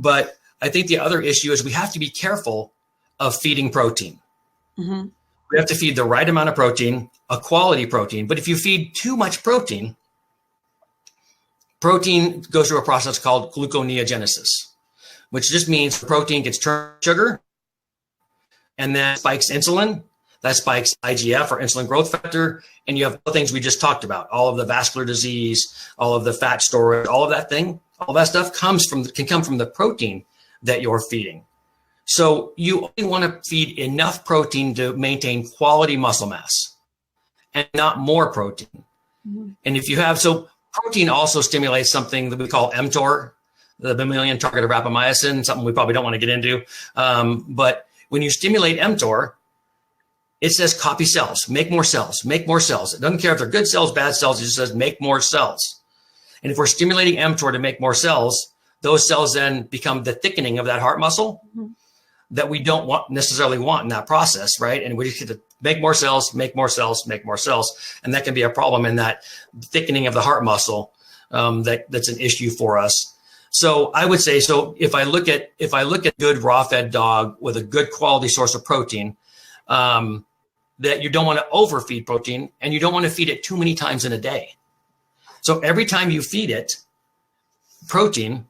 But I think the other issue is we have to be careful of feeding protein. Mm-hmm. We have to feed the right amount of protein, a quality protein. But if you feed too much protein goes through a process called gluconeogenesis, which just means protein gets turned to sugar and then spikes insulin. That spikes IGF or insulin growth factor. And you have the things we just talked about, all of the vascular disease, all of the fat storage, all that stuff can come from the protein that you're feeding. So you only want to feed enough protein to maintain quality muscle mass and not more protein. Mm-hmm. And if you have, so protein also stimulates something that we call mTOR, the mammalian target of rapamycin, something we probably don't want to get into. But when you stimulate mTOR, it says copy cells, make more cells, make more cells. It doesn't care if they're good cells, bad cells. It just says make more cells. And if we're stimulating mTOR to make more cells, those cells then become the thickening of that heart muscle that we don't necessarily want in that process, right? And we just get to make more cells, make more cells, make more cells. And that can be a problem in that thickening of the heart muscle that's an issue for us. So I would say, so if I look at good raw fed dog with a good quality source of protein, that you don't want to overfeed protein and you don't want to feed it too many times in a day. So every time you feed it protein,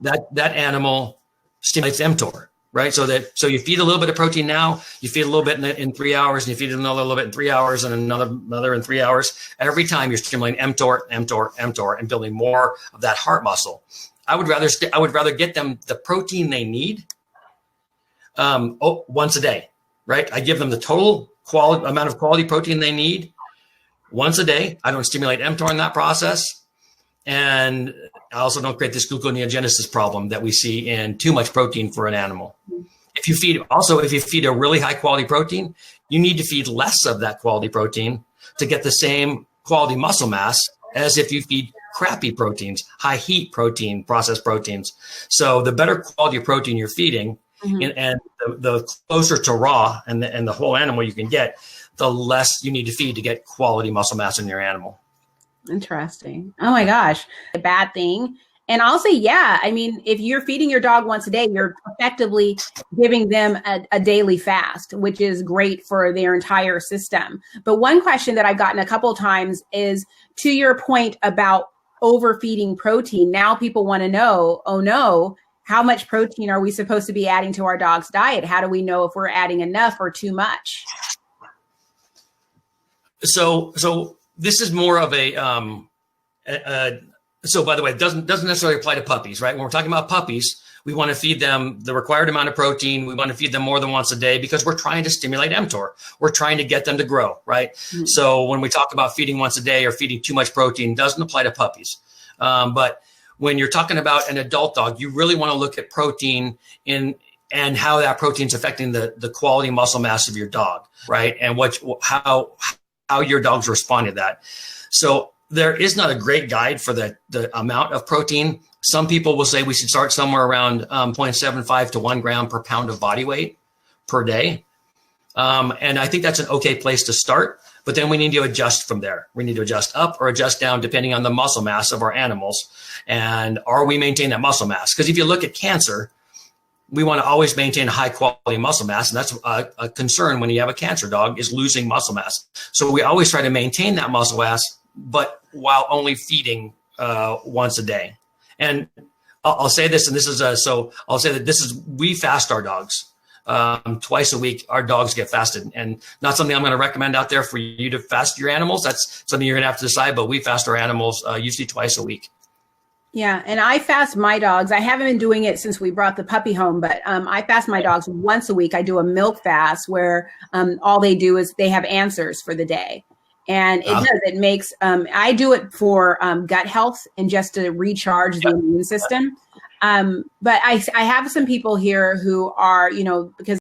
that animal stimulates mTOR, right? So you feed a little bit of protein now, you feed a little bit in 3 hours, and you feed another little bit in 3 hours, and another in 3 hours. Every time you're stimulating mTOR, and building more of that heart muscle. I would rather get them the protein they need once a day, right? I give them the total amount of quality protein they need once a day. I don't stimulate mTOR in that process. And I also don't create this gluconeogenesis problem that we see in too much protein for an animal. If you feed a really high quality protein, you need to feed less of that quality protein to get the same quality muscle mass as if you feed crappy proteins, high heat protein, processed proteins. So the better quality of protein you're feeding, and the closer to raw and the whole animal you can get, the less you need to feed to get quality muscle mass in your animal. Interesting. Oh my gosh. A bad thing. And I'll say, yeah, I mean, if you're feeding your dog once a day, you're effectively giving them a daily fast, which is great for their entire system. But one question that I've gotten a couple of times is, to your point about overfeeding protein, now people want to know, oh no, how much protein are we supposed to be adding to our dog's diet? How do we know if we're adding enough or too much? So this is more of so by the way, it doesn't necessarily apply to puppies, right? When we're talking about puppies, we want to feed them the required amount of protein. We want to feed them more than once a day because we're trying to stimulate mTOR. We're trying to get them to grow, right? Mm-hmm. So when we talk about feeding once a day or feeding too much protein, doesn't apply to puppies. But when you're talking about an adult dog, you really want to look at protein and how that protein is affecting the quality muscle mass of your dog, right? And how your dog's responding to that. So there is not a great guide for the amount of protein. Some people will say we should start somewhere around 0.75 to 1 gram per pound of body weight per day. And I think that's an okay place to start, but then we need to adjust from there. We need to adjust up or adjust down depending on the muscle mass of our animals. And are we maintaining that muscle mass? Because if you look at cancer, we want to always maintain a high quality muscle mass. And that's a concern when you have a cancer dog, is losing muscle mass. So we always try to maintain that muscle mass, but while only feeding once a day. And I'll say this, and this is we fast our dogs twice a week. Our dogs get fasted, and not something I'm going to recommend out there for you to fast your animals. That's something you're going to have to decide, but we fast our animals usually twice a week. Yeah. And I fast my dogs. I haven't been doing it since we brought the puppy home, but I fast my dogs once a week. I do a milk fast where all they do is they have answers for the day. And it makes, I do it for gut health and just to recharge the immune system. But I have some people here who are, because